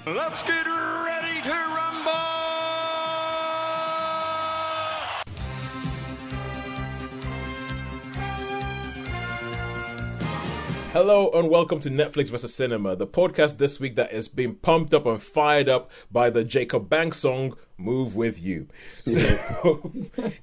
Let's get ready to rumble! Hello and welcome to Netflix vs. Cinema, the podcast this week that is being pumped up and fired up by the Jacob Banks song, Move With You. So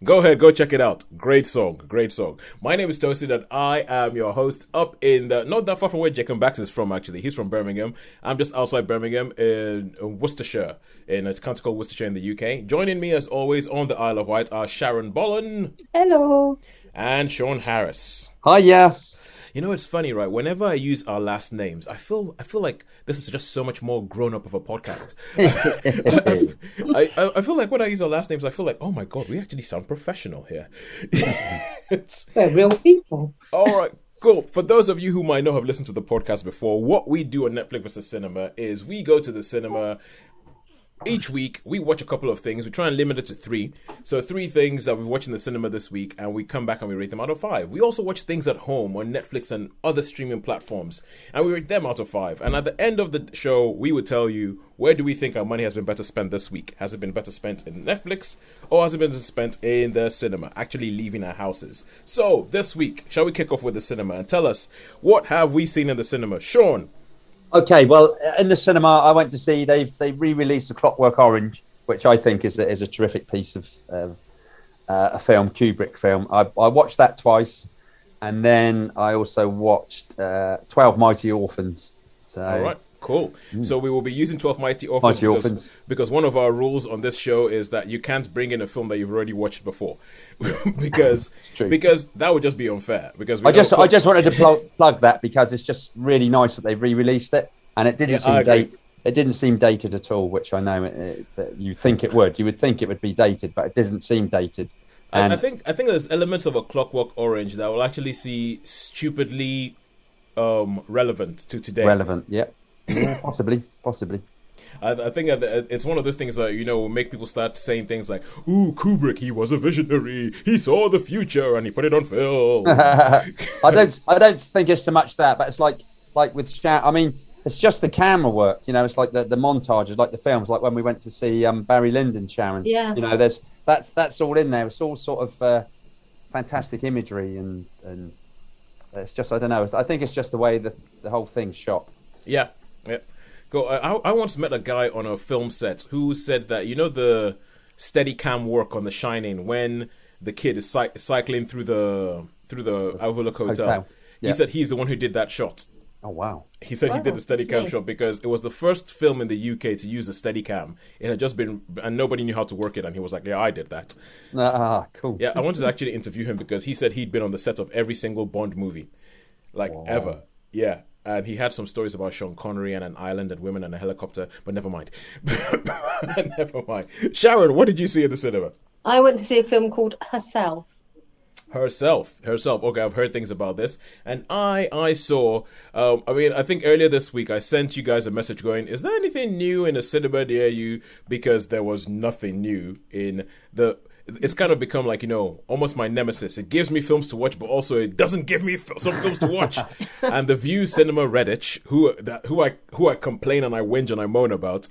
go ahead, go check it out. Great song, great song. My name is Tosin and I am your host up in not that far from where Jacob Banks is from actually. He's from Birmingham. I'm just outside Birmingham in Worcestershire, in a county called Worcestershire in the UK. Joining me as always on the Isle of Wight are Sharon Bollen. Hello. And Shaun Harris. Hiya. You know, it's funny, right? Whenever I use our last names, I feel like this is just so much more grown up of a podcast. I feel like when I use our last names, I feel like, oh my God, we actually sound professional here. They're real people. All right, cool. For those of you who might not have listened to the podcast before, what we do on Netflix vs. Cinema is we go to the cinema. Each week, we watch a couple of things. We try and limit it to 3. So 3 things that we've watched in the cinema this week, and we come back and we rate them out of 5. We also watch things at home on Netflix and other streaming platforms, and we rate them out of 5. And at the end of the show, we would tell you, where do we think our money has been better spent this week? Has it been better spent in Netflix, or has it been spent in the cinema, actually leaving our houses? So this week, shall we kick off with the cinema and tell us, what have we seen in the cinema? Shaun? Okay, well, in the cinema, I went to see they re-released A Clockwork Orange, which I think is a terrific piece of a film, Kubrick film. I watched that twice, and then I also watched 12 Mighty Orphans. So, all right, cool. So we will be using 12 Mighty Orphans, because one of our rules on this show is that you can't bring in a film that you've already watched before, because that would just be unfair. Because I just wanted to plug that because it's just really nice that they've re-released it, and it didn't seem dated. It didn't seem dated at all, which I know you think it would. You would think it would be dated, but it didn't seem dated. And I think there's elements of A Clockwork Orange that will actually see stupidly relevant to today. Relevant, yeah. Possibly. I think it's one of those things that, will make people start saying things like, ooh, Kubrick, he was a visionary. He saw the future and he put it on film. I don't think it's so much that, but it's like with Sharon. I mean, it's just the camera work. It's like the montages, like the films, like when we went to see Barry Lyndon, Sharon. Yeah. That's all in there. It's all sort of fantastic imagery and it's just, I don't know. I think it's just the way the whole thing's shot. Yeah. Cool. I once met a guy on a film set who said that, the steady cam work on The Shining when the kid is cycling through the Overlook Hotel. Yeah. He said he's the one who did that shot. Oh, wow. He said he did the Steadicam shot because it was the first film in the UK to use a Steadicam. It had just been, and nobody knew how to work it, and he was like, yeah, I did that. Cool. Yeah, I wanted to actually interview him because he said he'd been on the set of every single Bond movie, ever. Yeah, and he had some stories about Sean Connery and an island and women and a helicopter, but never mind. Never mind. Sharon, what did you see in the cinema? I went to see a film called Herself. Herself. Okay, I've heard things about this, and I saw. I think earlier this week I sent you guys a message going, "Is there anything new in the cinema near you?" Because there was nothing new in the. It's kind of become like almost my nemesis. It gives me films to watch, but also it doesn't give me some films to watch. And the View Cinema Redditch, who I complain and I whinge and I moan about,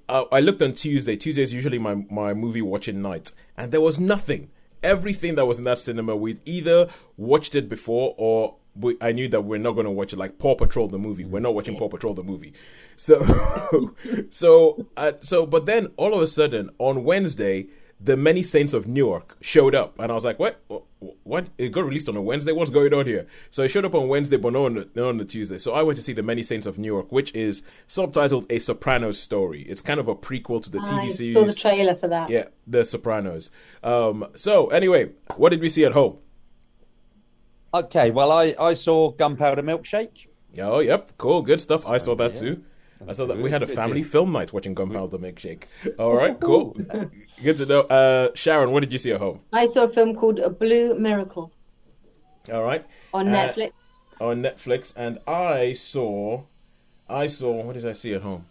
I looked on Tuesday. Tuesday is usually my movie watching night, and there was nothing. Everything that was in that cinema, we'd either watched it before or I knew that we're not going to watch it, like Paw Patrol the movie. We're not watching Paw Patrol the movie. But then all of a sudden on Wednesday, the Many Saints of Newark showed up. And I was like, what? It got released on a Wednesday? What's going on here? So it showed up on Wednesday, but not on the Tuesday. So I went to see the Many Saints of Newark, which is subtitled A Sopranos Story. It's kind of a prequel to the TV series. I saw the trailer for that. Yeah, The Sopranos. So anyway, what did we see at home? Okay, well, I saw Gunpowder Milkshake. Oh, yep. Cool. Good stuff. I saw that too. I saw that we had a family film night watching Gunpowder Milkshake. All right, cool. Good to know. Sharon, what did you see at home? I saw a film called A Blue Miracle. All right. On Netflix. On Netflix. And I saw, what did I see at home?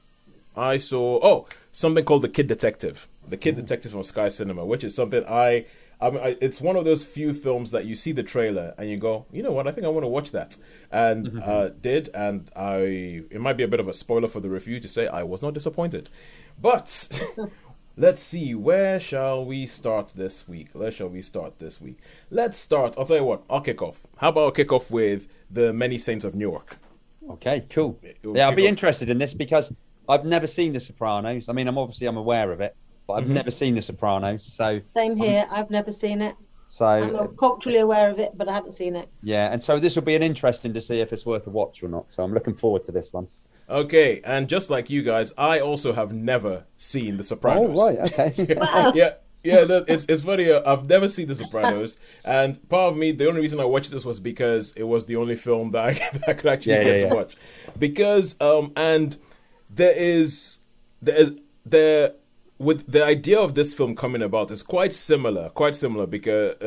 I saw, something called The Kid Detective. The Kid Detective on Sky Cinema, which is something I it's one of those few films that you see the trailer and you go, you know what, I think I want to watch that. And it might be a bit of a spoiler for the review to say I was not disappointed. But let's see, where shall we start this week? I'll tell you what, I'll kick off. How about I'll kick off with the Many Saints of Newark? Okay, cool. Yeah, I'll be interested in this because I've never seen The Sopranos. I mean, I'm aware of it, but I've never seen The Sopranos. So same here. I've never seen it. So I'm culturally aware of it, but I haven't seen it. Yeah, and so this will be an interesting to see if it's worth a watch or not. So I'm looking forward to this one. Okay, and just like you guys, I also have never seen The Sopranos. Oh, right, okay. Wow. It's funny. I've never seen The Sopranos, and part of me, the only reason I watched this was because it was the only film that I could actually get to watch. Because and with the idea of this film coming about is quite similar because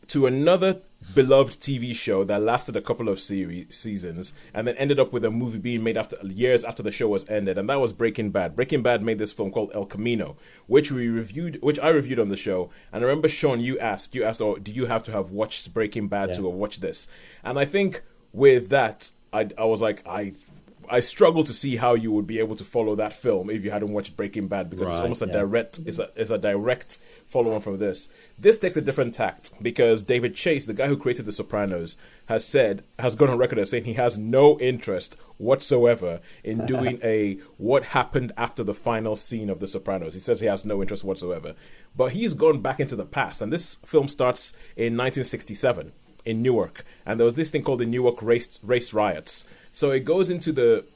to another beloved TV show that lasted a couple of seasons and then ended up with a movie being made years after the show was ended, and that was Breaking Bad. Breaking Bad made this film called El Camino, which I reviewed on the show. And I remember, Shaun, you asked, oh, do you have to have watched Breaking Bad to watch this? And I think with that, I was like, I struggle to see how you would be able to follow that film if you hadn't watched Breaking Bad, because it's almost a direct follow-on from this. This takes a different tact because David Chase, the guy who created The Sopranos, has gone on record as saying he has no interest whatsoever in doing what happened after the final scene of The Sopranos. He says he has no interest whatsoever. But he's gone back into the past, and this film starts in 1967 in Newark, and there was this thing called the Newark race riots. So it goes into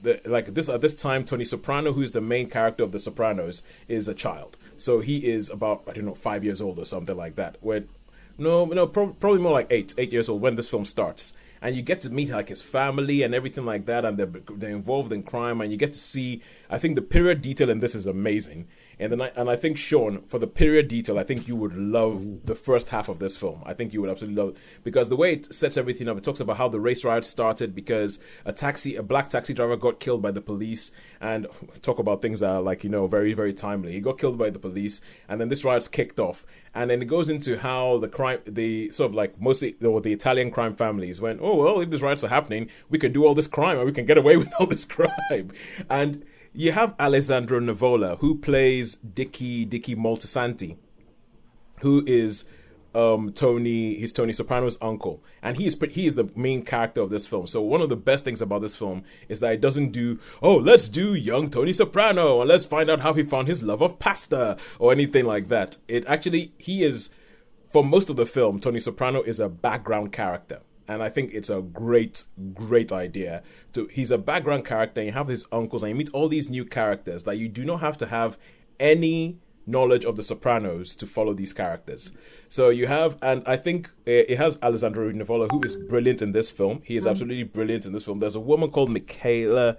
at this time, Tony Soprano, who's the main character of The Sopranos, is a child. So he is about, 5 years old or something like that. Probably more like 8 years old when this film starts. And you get to meet like his family and everything like that, and they're involved in crime, and you get to see, I think the period detail in this is amazing. And I think, Shaun, for the period detail, I think you would love the first half of this film. I think you would absolutely love it because the way it sets everything up, it talks about how the race riot started because a black taxi driver got killed by the police, and talk about things that are very, very timely. He got killed by the police, and then this riot's kicked off. And then it goes into how the Italian crime families went, oh, well, if these riots are happening, we can do all this crime and we can get away with all this crime. And you have Alessandro Nivola, who plays Dicky Moltisanti, who is Tony Soprano's uncle, and he is the main character of this film. So one of the best things about this film is that it doesn't do, oh, let's do young Tony Soprano and let's find out how he found his love of pasta or anything like that. He is, for most of the film, Tony Soprano is a background character. And I think it's a great, great idea. He's a background character, and you have his uncles, and you meet all these new characters that you do not have to have any knowledge of The Sopranos to follow these characters. So you have, and I think it has Alessandro Nivola, who is brilliant in this film. He is absolutely brilliant in this film. There's a woman called Michaela,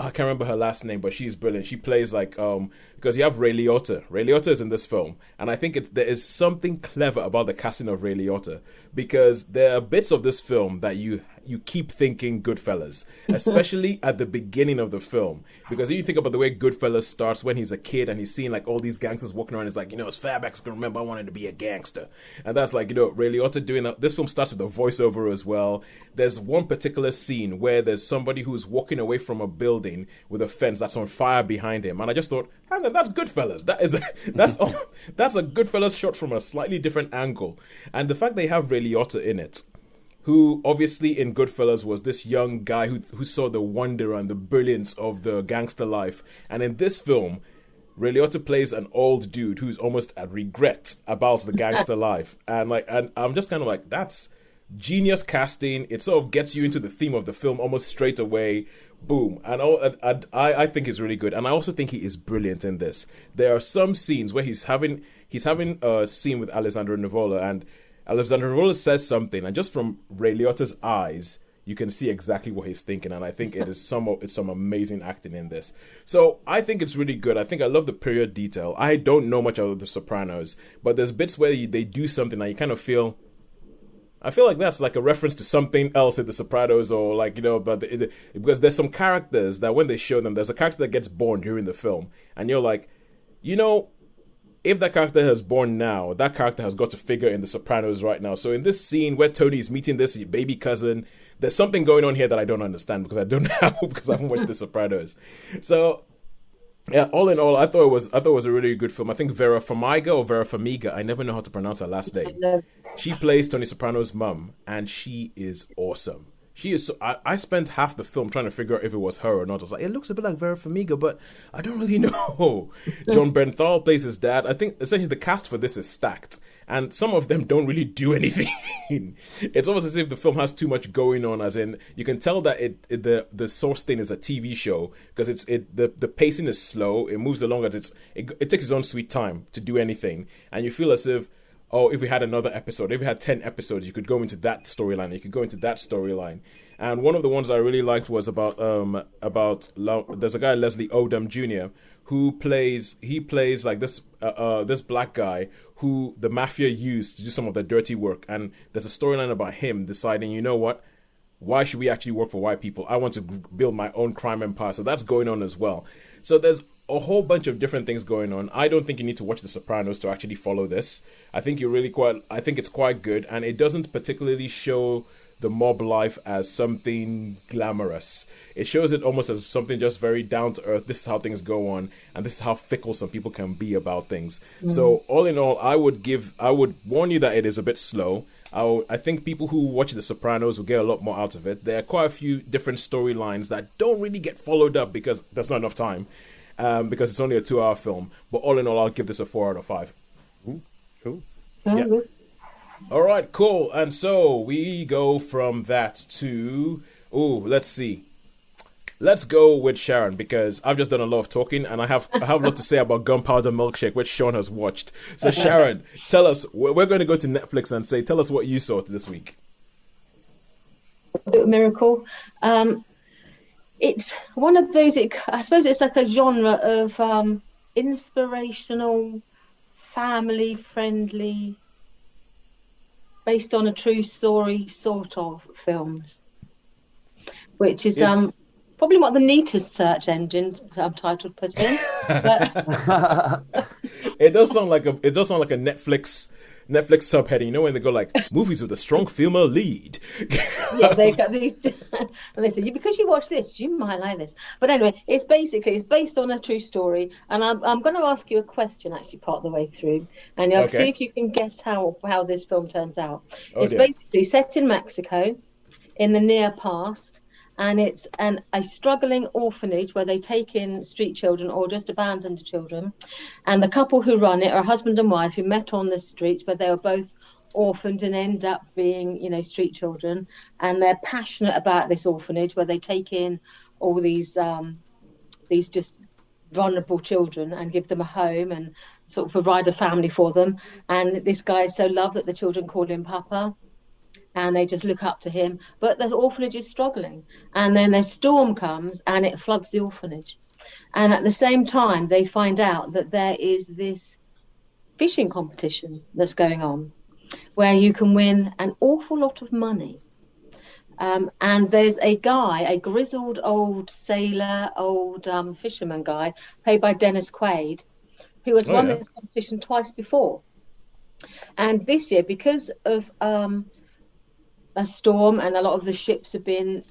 I can't remember her last name, but she's brilliant. She plays because you have Ray Liotta. Ray Liotta is in this film, and I think there is something clever about the casting of Ray Liotta, because there are bits of this film that you keep thinking Goodfellas, especially at the beginning of the film. Because if you think about the way Goodfellas starts when he's a kid and he's seeing all these gangsters walking around, it's like, as far back as I can remember, I wanted to be a gangster. And that's Ray Liotta doing that. This film starts with a voiceover as well. There's one particular scene where there's somebody who's walking away from a building with a fence that's on fire behind him. And I just thought, hang on, that's Goodfellas. That's a Goodfellas shot from a slightly different angle. And the fact they have Ray Liotta in it, who obviously in Goodfellas was this young guy who saw the wonder and the brilliance of the gangster life. And in this film, Ray Liotta plays an old dude who's almost at regret about the gangster life. And I'm just kind of like, that's genius casting. It sort of gets you into the theme of the film almost straight away. Boom. And I think it's really good. And I also think he is brilliant in this. There are some scenes where he's having a scene with Alessandro Nivola, and Alessandro Nivola says something, and just from Ray Liotta's eyes, you can see exactly what he's thinking. And I think it's some amazing acting in this. So I think it's really good. I think I love the period detail. I don't know much about The Sopranos, but there's bits where they do something and you kind of feel, I feel like that's like a reference to something else in The Sopranos, or because there's some characters that when they show them, there's a character that gets born during the film, and you're like, if that character has born now, that character has got to figure in The Sopranos right now. So in this scene where Tony is meeting this baby cousin, there's something going on here that I don't understand because I haven't watched The Sopranos. So yeah, all in all, I thought it was a really good film. I think Vera Farmiga, I never know how to pronounce her last name. She plays Tony Soprano's mum, and she is awesome. She is. So, I spent half the film trying to figure out if it was her or not. I was like, it looks a bit like Vera Farmiga, but I don't really know. John Bernthal plays his dad. I think essentially the cast for this is stacked, and some of them don't really do anything. It's almost as if the film has too much going on. As in, you can tell that the source thing is a TV show because the pacing is slow. It moves along as it takes its own sweet time to do anything, and you feel as if, oh, if we had another episode, if we had 10 episodes, you could go into that storyline, you could go into that storyline. And one of the ones I really liked was about there's a guy, Leslie Odom Jr., who plays like this black guy who the mafia used to do some of the dirty work. And there's a storyline about him deciding, you know what, why should we actually work for white people? I want to build my own crime empire. So that's going on as well. So there's a whole bunch of different things going on. I don't think you need to watch The Sopranos to actually follow this. I think it's quite good, and it doesn't particularly show the mob life as something glamorous. It shows it almost as something just very down to earth. This is how things go on, and this is how fickle some people can be about things. So all in all, I would warn you that it is a bit slow. I think people who watch The Sopranos will get a lot more out of it. There are quite a few different storylines that don't really get followed up because there's not enough time. Because it's only a 2-hour film. But all in all, I'll give this a 4 out of 5. Ooh, cool. Yeah. All right, cool. And so we go from that to... let's see. Let's go with Sharon, because I've just done a lot of talking, and I have a lot to say about Gunpowder Milkshake, which Shaun has watched. So Sharon, tell us, we're going to go to Netflix and tell us what you saw this week. Miracle. It's one of those, I suppose it's like a genre of inspirational, family-friendly, based on a true story sort of films, which is probably not the neatest search engine title put in. But it does sound like a Netflix subheading, you know, when they go like movies with a strong female lead. Yeah, they got these, and they say, because you watch this, you might like this. But anyway, it's based on a true story, and I'm going to ask you a question actually part of the way through, and you'll see if you can guess how this film turns out. It's basically set in Mexico in the near past, and it's a struggling orphanage where they take in street children or just abandoned children. And the couple who run it are a husband and wife who met on the streets, but they were both orphaned and end up being, street children. And they're passionate about this orphanage where they take in all these just vulnerable children and give them a home and sort of provide a family for them. And this guy is so loved that the children call him Papa. And they just look up to him. But the orphanage is struggling. And then a storm comes and it floods the orphanage. And at the same time, they find out that there is this fishing competition that's going on where you can win an awful lot of money. And there's a guy, a grizzled old sailor, fisherman guy, played by Dennis Quaid, who has won this competition twice before. And this year, because of... a storm and a lot of the ships have been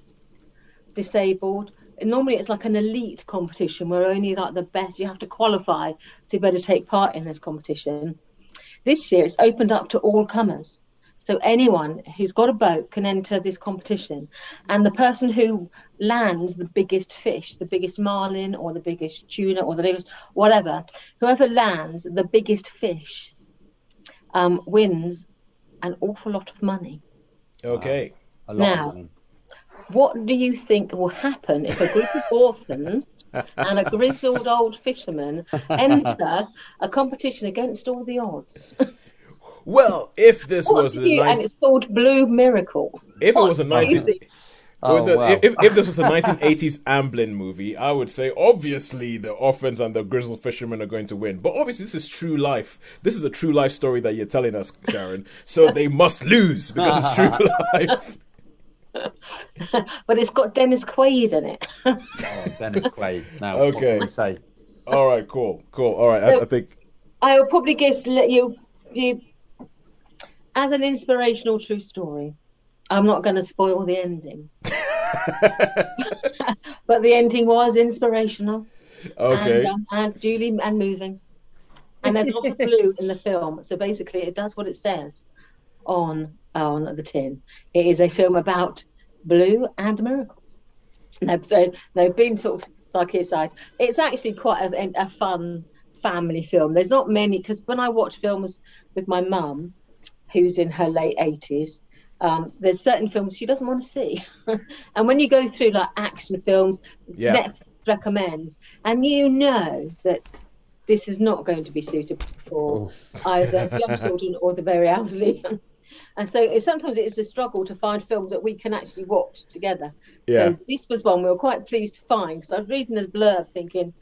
disabled. And normally it's like an elite competition where only like the best, you have to qualify to be able to take part in this competition. This year it's opened up to all comers. So anyone who's got a boat can enter this competition. And the person who lands the biggest fish, the biggest marlin or the biggest tuna or the biggest whatever, whoever lands the biggest fish wins an awful lot of money. Okay. Now, what do you think will happen if a group of orphans and a grizzled old fisherman enter a competition against all the odds? Well, if this was and it's called Blue Miracle. If it was a 1980s Amblin movie, I would say obviously the orphans and the grizzled fishermen are going to win. But obviously this is true life. This is a true life story that you're telling us, Sharon. So they must lose because it's true life. But it's got Dennis Quaid in it. Dennis Quaid. Now, okay. What can we say? All right, cool. All right, so, I think... I will probably guess you as an inspirational true story. I'm not going to spoil the ending, but the ending was inspirational. Okay. And Julie and moving, and there's a lot of blue in the film. So basically, it does what it says on the tin. It is a film about blue and miracles. So they've been sort of psychiatrist. It's actually quite a fun family film. There's not many, because when I watch films with my mum, who's in her late 80s, there's certain films she doesn't want to see. And when you go through like action films, Netflix recommends, and you know that this is not going to be suitable for either young children or the very elderly. And so sometimes it is a struggle to find films that we can actually watch together. So this was one we were quite pleased to find, because I was reading the blurb thinking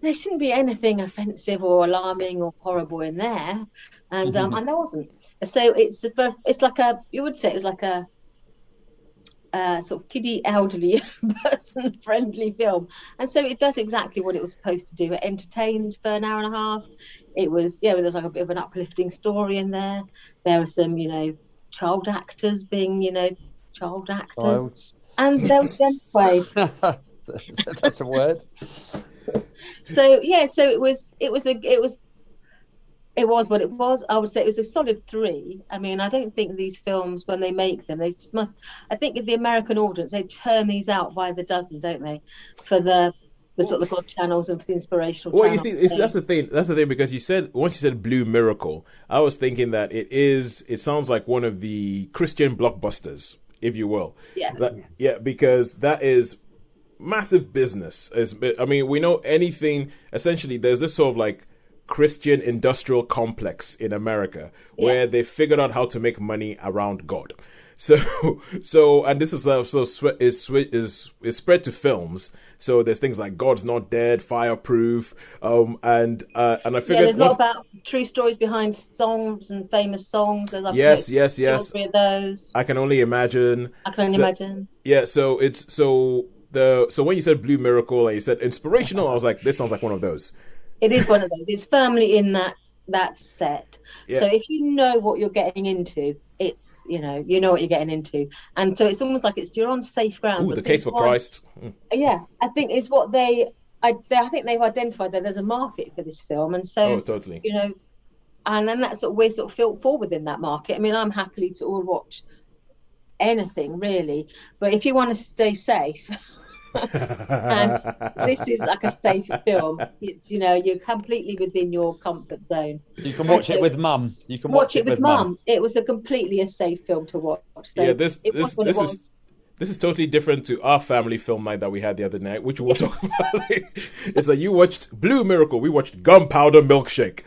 there shouldn't be anything offensive or alarming or horrible in there, and there wasn't. So it's like you would say it was like a sort of kiddie, elderly, person-friendly film, and so it does exactly what it was supposed to do. It entertained for an hour and a half. It was there's like a bit of an uplifting story in there. There were some child actors being child actors, and there was Gentway. That's a word. So it was what it was. I would say it was a solid 3. I mean, I don't think these films, when they make them, they just must. I think the American audience, they churn these out by the dozen, don't they? For the sort of God channels and for the inspirational. Well, channels. you see, that's the thing. That's the thing, because once you said Blue Miracle, I was thinking that it sounds like one of the Christian blockbusters, if you will. Yeah. Because that is massive business. I mean, we know anything. Essentially, there's this sort of like Christian industrial complex in America where they figured out how to make money around God. So and this is is spread to films. So there's things like God's Not Dead, Fireproof, and I figured there's a lot about true stories behind songs and famous songs. There's yes. 2 or 3 of those. I can only imagine. Imagine. Yeah, so when you said Blue Miracle and you said inspirational, I was like, this sounds like one of those. It is one of those. It's firmly in that set. Yeah. So if you know what you're getting into, it's you know what you're getting into, and so it's almost like you're on safe ground. Ooh, the case for Christ. Yeah, I think is what I think they've identified that there's a market for this film, and so totally. And then that's we're sort of fall within that market. I mean, I'm happily to all watch anything really, but if you want to stay safe. And this is like a safe film. It's you're completely within your comfort zone. You can watch it with mum. You can watch it with mum. It was completely a safe film to watch. So this is totally different to our family film night that we had the other night, which we'll talk about. It's like you watched Blue Miracle, we watched Gunpowder Milkshake.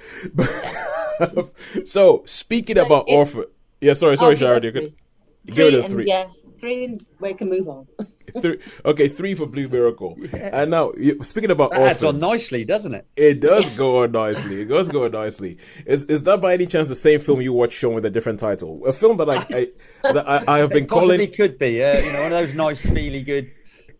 So speaking about orphan, sorry, Sharon, you could give it a 3. 3, and we can move on. 3 for Blue Miracle. And now, speaking about that adds on nicely, doesn't it? It does go on nicely. It does go on nicely. Is that by any chance the same film you watched, Shaun, with a different title? A film that I have been calling. Possibly could be. One of those nice, really good,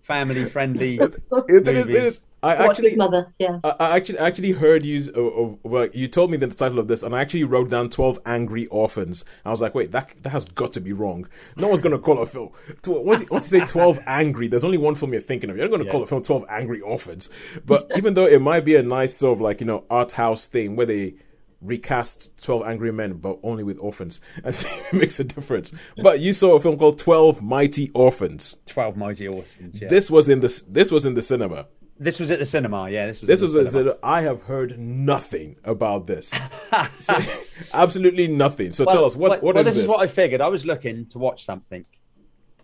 family-friendly movies. Watch with mother, I actually heard you. You told me the title of this, and I actually wrote down 12 Angry Orphans. I was like, wait, that has got to be wrong. No one's gonna call a film. Once you say 12 Angry, there's only one film you're thinking of. You're not gonna call a film 12 Angry Orphans. But even though it might be a nice sort of like art house thing where they recast 12 Angry Men, but only with orphans, and see if it makes a difference. But you saw a film called 12 Mighty Orphans. 12 Mighty Orphans. Yeah. This was in the cinema. This was at the cinema, yeah. This was at the cinema. I have heard nothing about this. Absolutely nothing. So tell us, what is this? This is what I figured. I was looking to watch something.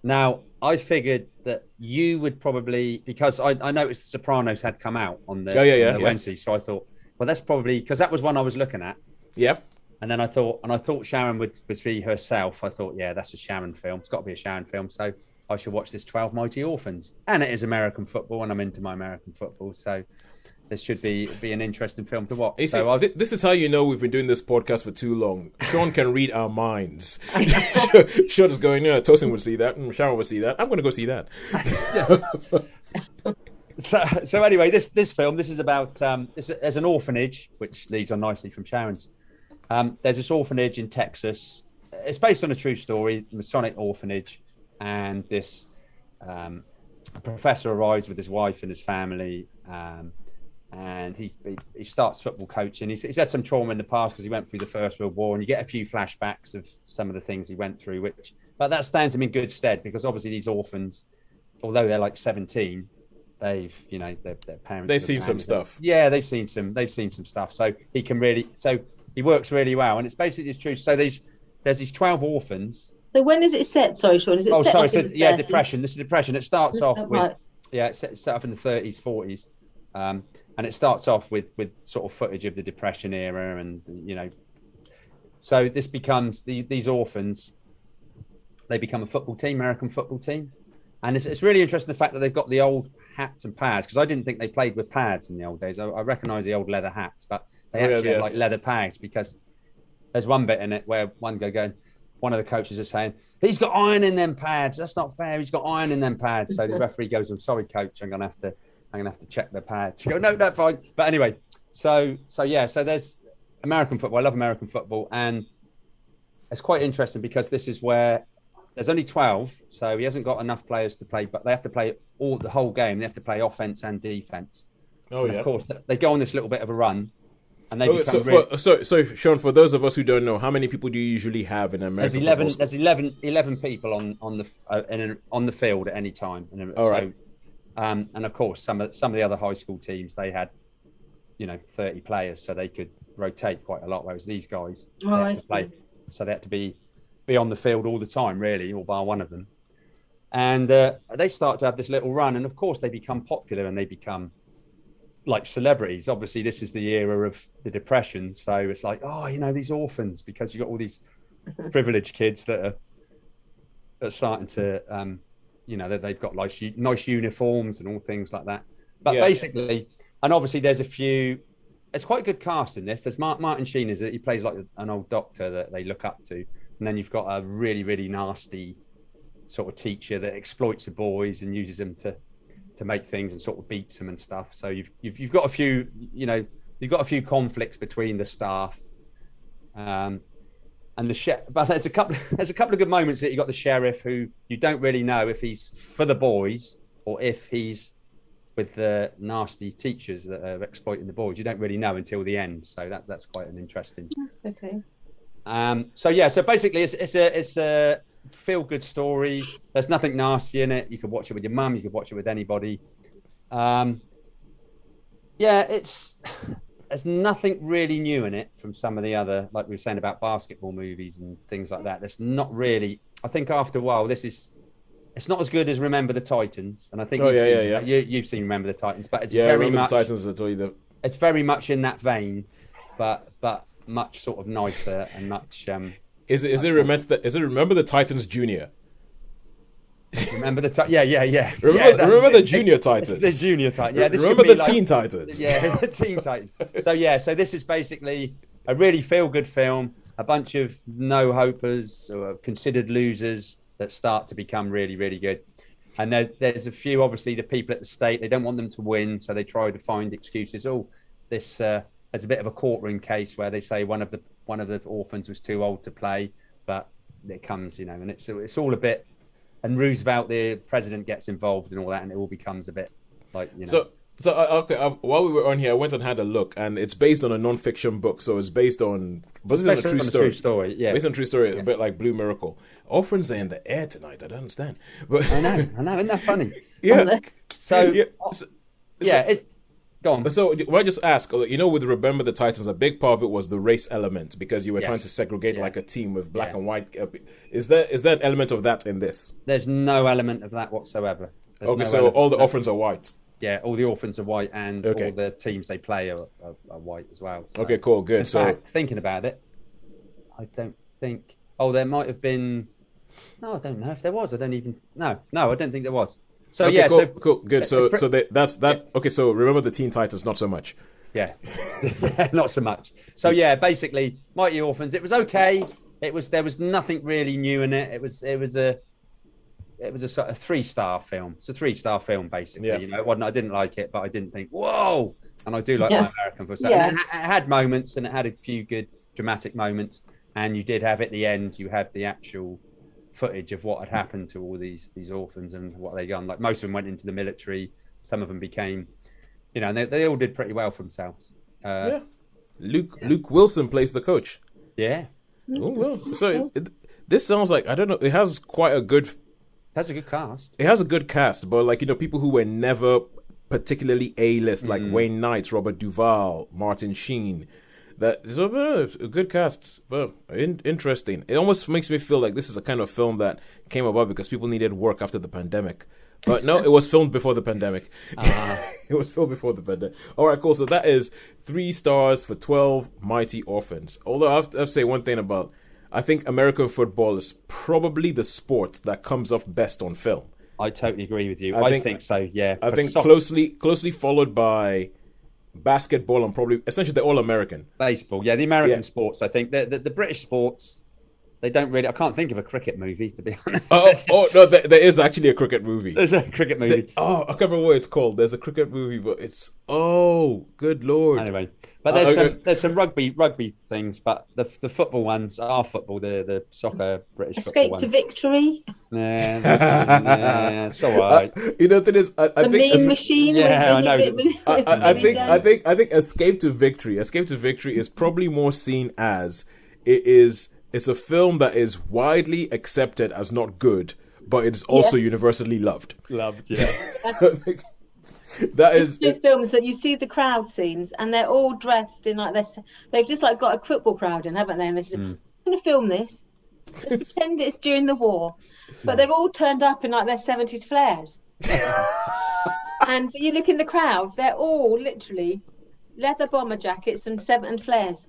Now, I figured that you would probably, because I noticed Sopranos had come out on the Wednesday, so I thought, well, that's probably, because that was one I was looking at. Yep. And then I thought Sharon would be herself. I thought, yeah, that's a Sharon film. It's got to be a Sharon film. So I should watch this 12 Mighty Orphans. And it is American football, and I'm into my American football. So this should be an interesting film to watch. This is how you know we've been doing this podcast for too long. Shaun can read our minds. Shaun is going, Tosin would see that, and Sharon would see that. I'm going to go see that. So anyway, this film, this is about there's an orphanage, which leads on nicely from Sharon's. There's this orphanage in Texas. It's based on a true story, Masonic orphanage, and this professor arrives with his wife and his family, and he starts football coaching. He's had some trauma in the past because he went through the First World War, and you get a few flashbacks of some of the things he went through, but that stands him in good stead because obviously these orphans, although they're like 17, their parents. They've seen some stuff. Yeah, they've seen some stuff. So he works really well, and it's basically this truth. So there's these 12 orphans. So when is it set? Sorry, Shaun. Is it set? Oh, sorry. Depression. This is depression. It starts off with it's set up in the 30s, 40s, and it starts off with sort of footage of the Depression era, and so this becomes these orphans. They become a football team, American football team. And it's really interesting the fact that they've got the old hats and pads, because I didn't think they played with pads in the old days. I recognise the old leather hats, but they actually have like leather pads, because there's one bit in it where one of the coaches is saying, he's got iron in them pads. That's not fair. He's got iron in them pads. So the referee goes, I'm sorry, coach. I'm gonna have to check the pads. You go, no, fine. But anyway, so there's American football. I love American football, and it's quite interesting because this is where there's only 12, so he hasn't got enough players to play, but they have to play the whole game. They have to play offense and defense. Oh, and of course, they go on this little bit of a run, and they become so Shaun, for those of us who don't know, how many people do you usually have in American football? There's 11 people on the field at any time. Right. And of course, some of the other high school teams, they had 30 players, so they could rotate quite a lot. Whereas these guys, they had to play, so they had to be on the field all the time, really, all bar one of them. And they start to have this little run, and of course they become popular and they become like celebrities. Obviously, this is the era of the Depression, so it's like, these orphans, because you've got all these privileged kids that are starting to, that they've got nice uniforms and all things like that. But basically, and obviously there's a few. It's quite a good cast in this. There's Martin Sheen, he plays like an old doctor that they look up to. And then you've got a really, really nasty sort of teacher that exploits the boys and uses them to make things and sort of beats them and stuff. So you've got a few, you've got a few conflicts between the staff, and the sheriff. But there's a couple of good moments that you got the sheriff, who you don't really know if he's for the boys or if he's with the nasty teachers that are exploiting the boys. You don't really know until the end. So that's quite an interesting. Okay. So basically it's a feel good story. There's nothing nasty in it. You could watch it with your mum, you could watch it with anybody. There's nothing really new in it from some of the other, like we were saying about basketball movies and things like that. There's not really. I think after a while it's not as good as Remember the Titans, and I think you've seen Remember the Titans, but it's very much the Titans. It's very much in that vein, but much sort of nicer and much. Is it Remember the Titans Junior? Remember the yeah. Remember the Junior Titans. The Junior Titans. Yeah, remember the Teen Titans. Yeah, the Teen Titans. So this is basically a really feel good film. A bunch of no hopers or considered losers that start to become really, really good. And there's a few, obviously, the people at the state, they don't want them to win, so they try to find excuses. There's a bit of a courtroom case where they say one of the orphans was too old to play, but it comes, and it's all a bit. And Roosevelt, the president, gets involved and all that, and it all becomes a bit like, while we were on here, I went and had a look, and it's based on a non-fiction book, so it's based on a true story. Yeah, based on a true story, a bit like Blue Miracle. Orphans are in the air tonight. I don't understand, but I know, isn't that funny? Yeah. Go on. So, well, I just ask, with Remember the Titans, a big part of it was the race element, because you were trying to segregate like a team with black and white. Is there an element of that in this? There's no element of that whatsoever. So all the orphans are white. Yeah, all the orphans are white, and all the teams they play are white as well. So. Okay, cool, good. In fact, thinking about it, I don't think. Oh, there might have been. No, I don't know if there was. I don't even. No, I don't think there was. So cool, good. So that's that. Okay, so Remember the Teen Titans, not so much. Yeah, not so much. So basically, Mighty Orphans. It was okay. There was nothing really new in it. It was it was a sort of 3-star film. It's a 3-star film, basically. Yeah. You know, it wasn't. I didn't like it, but I didn't think, whoa. And I do like my American films. Yeah. And it had moments, and it had a few good dramatic moments. And you did have at the end, you had the actual footage of what had happened to all these orphans and what they done. Like most of them went into the military. Some of them became, you know, and they all did pretty well for themselves. Luke Wilson plays the coach. Yeah. Oh well. So this sounds like, I don't know. It has quite a good. That's a good cast. It has a good cast, but like, you know, people who were never particularly A-list, like Wayne Knight, Robert Duvall, Martin Sheen. That's a good cast, but interesting. It almost makes me feel like this is a kind of film that came about because people needed work after the pandemic. But no, it was filmed before the pandemic. It was filmed before the pandemic. All right, cool. So that is 3 stars for 12 Mighty Orphans. Although I have to say one thing about, I think American football is probably the sport that comes off best on film. I totally agree with you. I think so, yeah. I think closely followed by basketball and probably essentially the All-American. Baseball, yeah. The American sports, I think. The British sports, they don't really... I can't think of a cricket movie, to be honest. Oh no, there is actually a cricket movie. There's a cricket movie. I can't remember what it's called. There's a cricket movie, but it's... Oh, good Lord. Anyway, but there's some rugby things, but the football ones are football, the soccer, British Escape football to ones. Victory. Yeah, it's all right. You know, the thing is, I The think... Mean Machine. Yeah, with I know. I think Escape to Victory is probably more seen as it's a film that is widely accepted as not good, but it's also universally loved. Loved, yeah. So, that is those films that you see the crowd scenes and they're all dressed in like this. They've just like got a football crowd in, haven't they? And they said, "I'm going to film this. Just pretend it's during the war," but they're all turned up in like their 70s flares. But you look in the crowd, they're all literally leather bomber jackets and flares.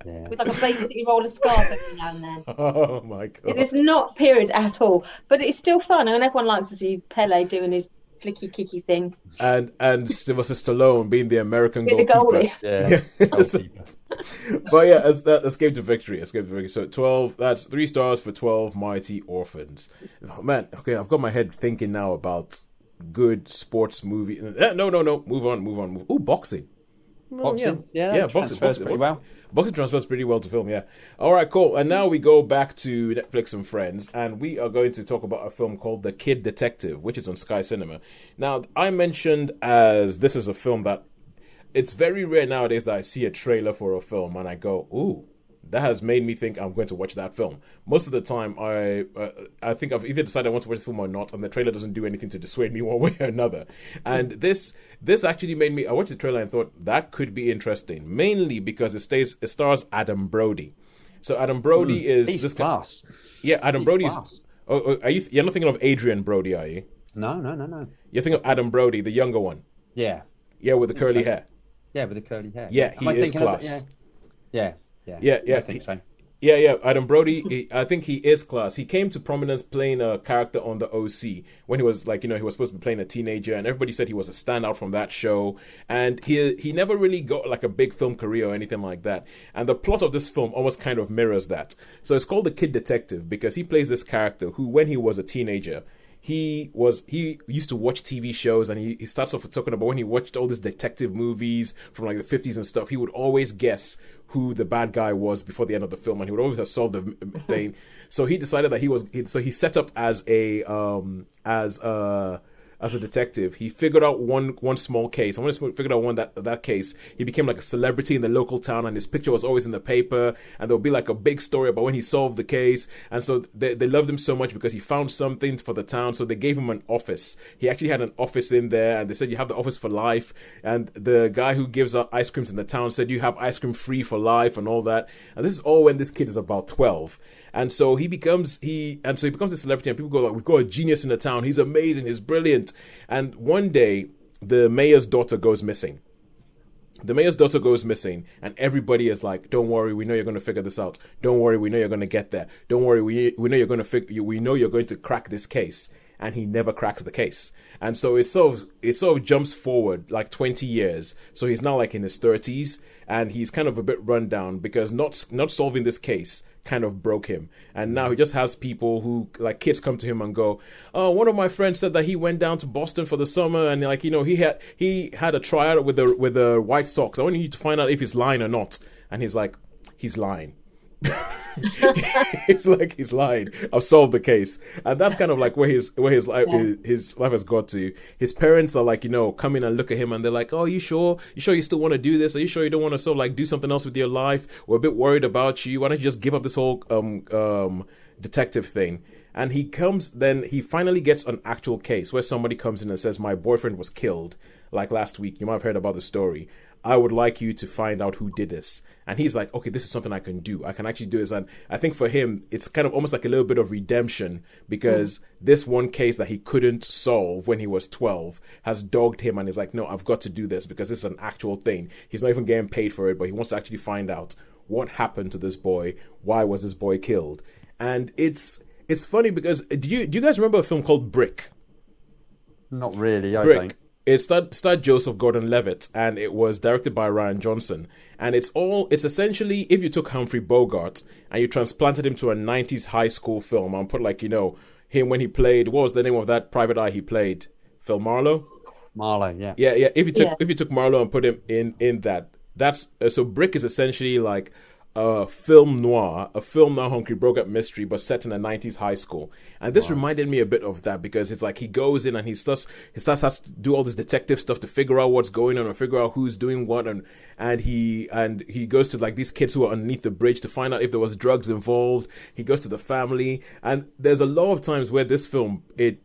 Yeah. With like a baby that you roll a scarf every now and then. Oh my god! It is not period at all, but it's still fun. I mean, everyone likes to see Pele doing his flicky kicky thing, and Sylvester Stallone being the American goalkeeper. Goalkeeper. But yeah, Escape to Victory. So 12. That's 3 stars for 12 Mighty Orphans. Oh, man, okay, I've got my head thinking now about good sports movie. No. Move on. Ooh, boxing. Boxing, boxing pretty well. Boxing transfers pretty well to film, yeah. All right, cool. And now we go back to Netflix and Friends, and we are going to talk about a film called The Kid Detective, which is on Sky Cinema. Now, I mentioned as this is a film that it's very rare nowadays that I see a trailer for a film and I go, ooh, that has made me think I'm going to watch that film. Most of the time, I think I've either decided I want to watch the film or not, and the trailer doesn't do anything to dissuade me one way or another. And this actually made me... I watched the trailer and thought, that could be interesting, mainly because it stars Adam Brody. So Adam Brody is... He's this class. Yeah, Adam Brody's... You're not thinking of Adrian Brody, are you? No. You're thinking of Adam Brody, the younger one? Yeah. Yeah, with the curly hair. Yeah, with the curly hair. Yeah, he is class. Yeah. I think so. Yeah. Adam Brody, I think he is class. He came to prominence playing a character on the OC when he was he was supposed to be playing a teenager, and everybody said he was a standout from that show. And he never really got like a big film career or anything like that. And the plot of this film almost kind of mirrors that. So it's called The Kid Detective because he plays this character who, when he was a teenager, he used to watch TV shows, and he starts off with talking about when he watched all these detective movies from like the 50s and stuff, he would always guess who the bad guy was before the end of the film, and he would always have solved the thing. So he decided that he set up as a detective. He figured out one small case. And when he figured out that case, he became like a celebrity in the local town, and his picture was always in the paper, and there would be like a big story about when he solved the case. And so they loved him so much because he found something for the town, so they gave him an office. He actually had an office in there, and they said, you have the office for life. And the guy who gives out ice creams in the town said, you have ice cream free for life and all that. And this is all when this kid is about 12. And so he becomes a celebrity, and people go like, we've got a genius in the town. He's amazing. He's brilliant. And one day, the mayor's daughter goes missing. And everybody is like, don't worry, we know you're going to figure this out. Don't worry, we know you're going to get there. Don't worry, we know you're going to we know you're going to crack this case. And he never cracks the case. And so it sort of jumps forward like 20 years. So he's now like in his 30s, and he's kind of a bit run down because not solving this case kind of broke him. And now he just has people who, like, kids come to him and go, oh, one of my friends said that he went down to Boston for the summer and, like, you know, he had a tryout with the White Sox. I want you to find out if he's lying or not. And he's like, he's lying. It's like, he's lying. I've solved the case. And that's kind of like where his life has got to. His parents are like, you know, come in and look at him and they're like, oh, you sure you still want to do this? Are you sure you don't want to sort of like do something else with your life? We're a bit worried about you. Why don't you just give up this whole detective thing? And he finally gets an actual case where somebody comes in and says, my boyfriend was killed, like last week. You might have heard about the story. I would like you to find out who did this. And he's like, okay, this is something I can do. I can actually do this. And I think for him, it's kind of almost like a little bit of redemption because this one case that he couldn't solve when he was 12 has dogged him. And he's like, no, I've got to do this because this is an actual thing. He's not even getting paid for it, but he wants to actually find out what happened to this boy. Why was this boy killed? And it's funny because do you guys remember a film called Brick? Not really, I Brick. don't. It starred Joseph Gordon-Levitt, and it was directed by Rian Johnson. And it's essentially, if you took Humphrey Bogart and you transplanted him to a 90s high school film and put, like, you know, him when he played, what was the name of that private eye he played? Phil Marlowe? Marlowe, yeah. Yeah. If you took Marlowe and put him in that's so Brick is essentially like a film noir Humphrey Bogart mystery, but set in a 90s high school. And this reminded me a bit of that because it's like he goes in and he starts has to do all this detective stuff to figure out what's going on and figure out who's doing what, and he goes to like these kids who are underneath the bridge to find out if there was drugs involved. He goes to the family, and there's a lot of times where this film it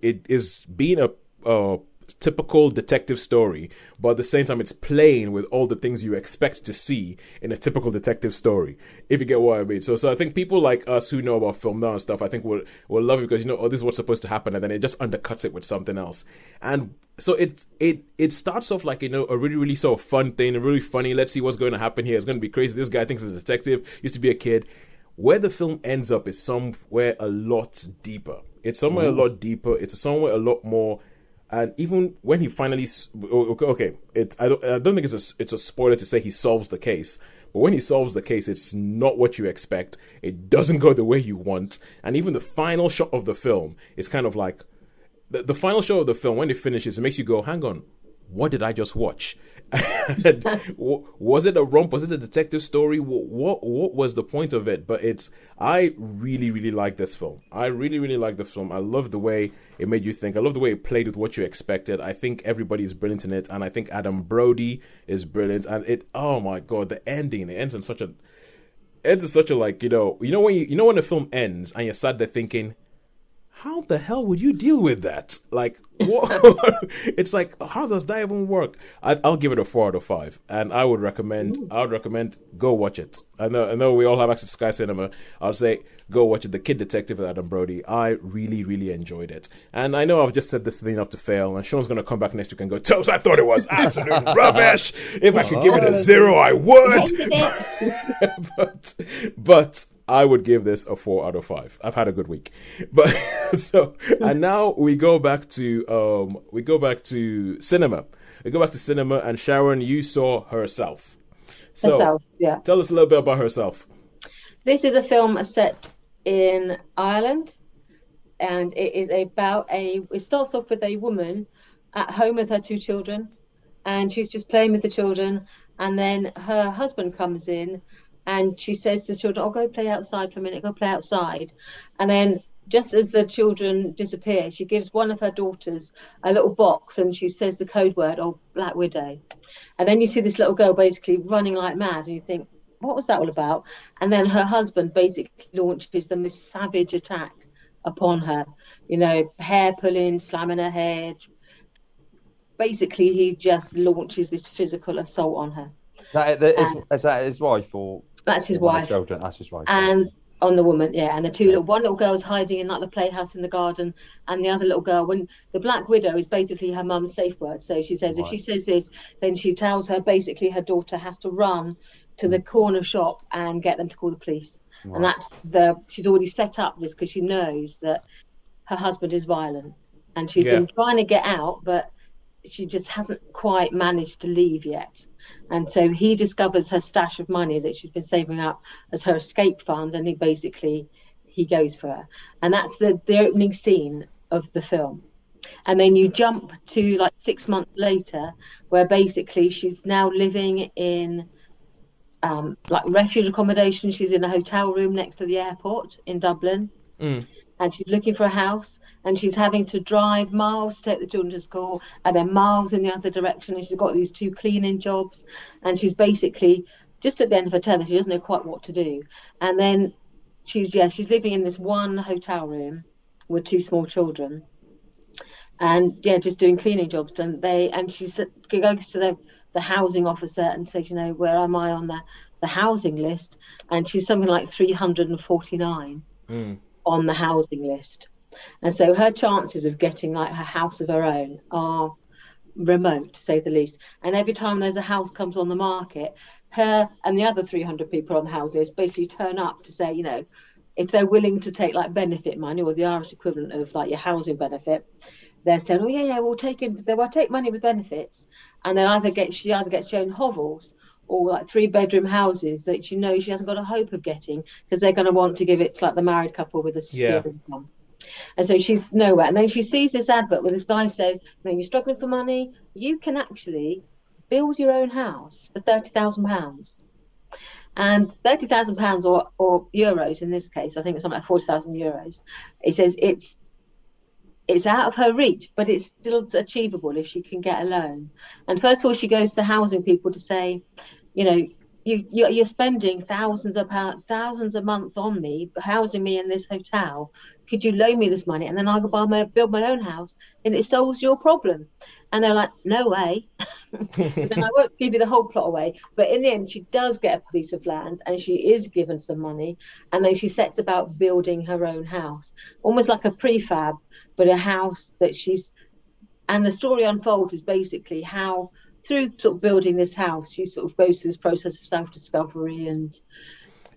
is being a typical detective story, but at the same time it's playing with all the things you expect to see in a typical detective story, if you get what I mean. So I think people like us who know about film now and stuff, I think will love it because, you know, oh, this is what's supposed to happen, and then it just undercuts it with something else. And so it starts off like, you know, a really, really sort of fun thing, a really funny, let's see what's going to happen here, it's going to be crazy, this guy thinks he's a detective, used to be a kid. Where the film ends up is somewhere a lot deeper. It's somewhere a lot deeper. It's somewhere a lot more. And even when he finally, I don't think it's a spoiler to say he solves the case. But when he solves the case, it's not what you expect. It doesn't go the way you want. And even the final shot of the film is kind of like the final shot of the film. When it finishes, it makes you go, "Hang on, what did I just watch?" Was it a romp? Was it a detective story? What was the point of it? But I really, really like this film. I really, really like the film. I love the way it made you think. I love the way it played with what you expected. I think everybody is brilliant in it, and I think Adam Brody is brilliant. And oh my god, the ending! It ends in such a like, you know when a film ends and you're sat there thinking, how the hell would you deal with that? Like, what? It's like, how does that even work? I'll give it a 4 out of 5, and I would recommend go watch it. I know we all have access to Sky Cinema. I'll say go watch it. The Kid Detective with Adam Brody. I really, really enjoyed it, and I know I've just set this thing up to fail. And Sean's gonna come back next week and go, "Toes, I thought it was absolute rubbish. If I could give it a 0, I would." but I would give this a 4 out of 5. I've had a good week, but and now we go back to cinema. We go back to cinema, and Sharon, you saw Herself. So, Herself, yeah. Tell us a little bit about Herself. This is a film set in Ireland, and it is about it starts off with a woman at home with her 2 children, and she's just playing with the children, and then her husband comes in. And she says to the children, "Oh, go play outside for a minute, go play outside." And then just as the children disappear, she gives one of her daughters a little box and she says the code word, "Oh, Black Widow." And then you see this little girl basically running like mad, and you think, what was that all about? And then her husband basically launches the most savage attack upon her, you know, hair pulling, slamming her head. Basically, he just launches this physical assault on her. Is that his wife or? That's his wife. Children. That's his wife. And on the woman, yeah. And the one little girl's hiding in like the playhouse in the garden, and the other little girl, when the Black Widow is basically her mum's safe word. So she says, if she says this, then she tells her basically her daughter has to run to the corner shop and get them to call the police. Right. And she's already set up this because she knows that her husband is violent, and she's been trying to get out, but she just hasn't quite managed to leave yet. And so he discovers her stash of money that she's been saving up as her escape fund, and he goes for her. And that's the opening scene of the film. And then you jump to like 6 months later, where basically she's now living in like refuge accommodation. She's in a hotel room next to the airport in Dublin. And she's looking for a house, and she's having to drive miles to take the children to school, and then miles in the other direction. And she's got these 2 cleaning jobs, and she's basically just at the end of her tether. She doesn't know quite what to do. And then she's living in this one hotel room with 2 small children, and just doing cleaning jobs. And she goes to the housing officer and says, where am I on the housing list? And she's something like 349 on the housing list. And so her chances of getting like her house of her own are remote, to say the least. And every time there's a house comes on the market, her and the other 300 people on the house list basically turn up to say, if they're willing to take like benefit money, or the Irish equivalent of like your housing benefit, they're saying, we'll take money with benefits. And then she either gets shown hovels or like 3-bedroom houses that she hasn't got a hope of getting, because they're going to want to give it to like the married couple with a secure income. And so she's nowhere. And then she sees this advert where this guy says, you're struggling for money, you can actually build your own house for £30,000. And £30,000 or euros in this case, I think it's something like 40,000 euros. He says it's out of her reach, but it's still achievable if she can get a loan. And first of all, she goes to housing people to say, you're spending thousands a month on me, housing me in this hotel. Could you loan me this money? And then I could build my own house, and it solves your problem. And they're like, no way. Then I won't give you the whole plot away. But in the end, she does get a piece of land, and she is given some money. And then she sets about building her own house, almost like a prefab, but a house that and the story unfolds is basically how, through sort of building this house, she sort of goes through this process of self-discovery. And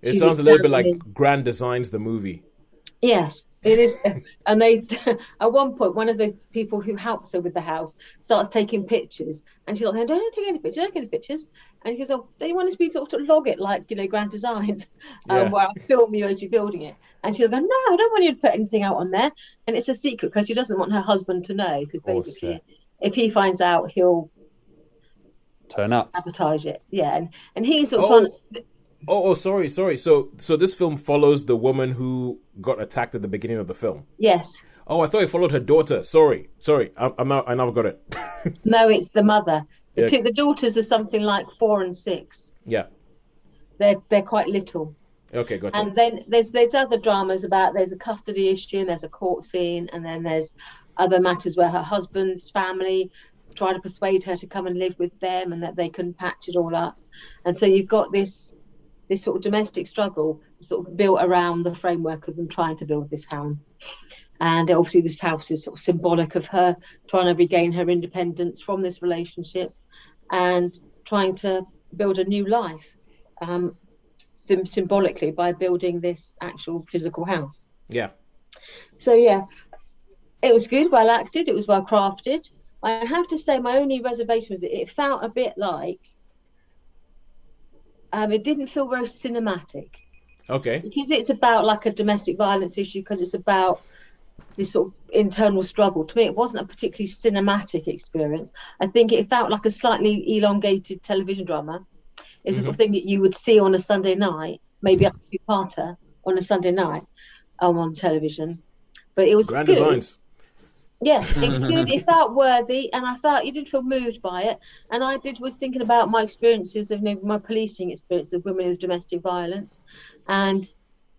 it sounds a little bit like Grand Designs, the movie. Yes, it is. And they, at one point, one of the people who helps her with the house starts taking pictures, and she's like, don't take any pictures. And he goes, don't you want us to be sort of log it like, Grand Designs, where I film you as you're building it? And she'll go, no, I don't want you to put anything out on there. And it's a secret because she doesn't want her husband to know, because basically if he finds out, he'll turn up, sabotage it. And he's sort of trying to... sorry. So this film follows the woman who got attacked at the beginning of the film. Yes. Oh, I thought it followed her daughter. Sorry. I now got it. No, it's the mother. The daughters are something like 4 and 6. Yeah. They're quite little. Okay, gotcha. And then there's other dramas there's a custody issue, and there's a court scene, and then there's other matters where her husband's family try to persuade her to come and live with them, and that they can patch it all up. And so you've got this sort of domestic struggle sort of built around the framework of them trying to build this home. And obviously this house is sort of symbolic of her trying to regain her independence from this relationship and trying to build a new life, symbolically, by building this actual physical house. Yeah. So it was good, well acted, it was well crafted. I have to say my only reservation was that it felt a bit like it didn't feel very cinematic. Okay. Because it's about like a domestic violence issue, because it's about this sort of internal struggle. To me, it wasn't a particularly cinematic experience. I think it felt like a slightly elongated television drama. It's the sort of thing that you would see on a Sunday night, maybe a two-parter on a Sunday night on television. But it was Grand good. Designs. Yeah, it was good. It felt worthy, and I felt you didn't feel moved by it. And I was thinking about my experiences of my policing experience of women with domestic violence. And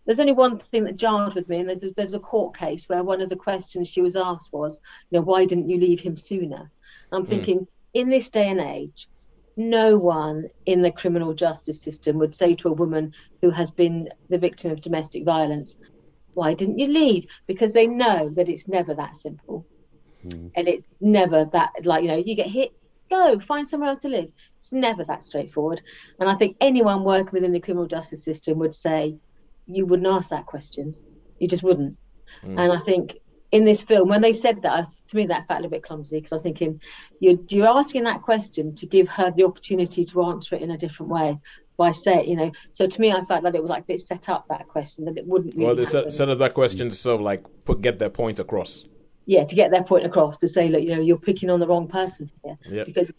there's only one thing that jarred with me, and there's a court case where one of the questions she was asked was, why didn't you leave him sooner? I'm thinking, in this day and age, no one in the criminal justice system would say to a woman who has been the victim of domestic violence, why didn't you leave? Because they know that it's never that simple. And it's never that, you get hit, go, find somewhere else to live. It's never that straightforward. And I think anyone working within the criminal justice system would say, you wouldn't ask that question. You just wouldn't. And I think in this film, when they said that, to me that felt a bit clumsy, because I was thinking, you're asking that question to give her the opportunity to answer it in a different way by saying, so to me I felt that it was like a bit set up, that question, that it wouldn't really they set up that question to sort of like get their point across. Yeah, to get their point across, to say, look, you're picking on the wrong person here. Yep. Because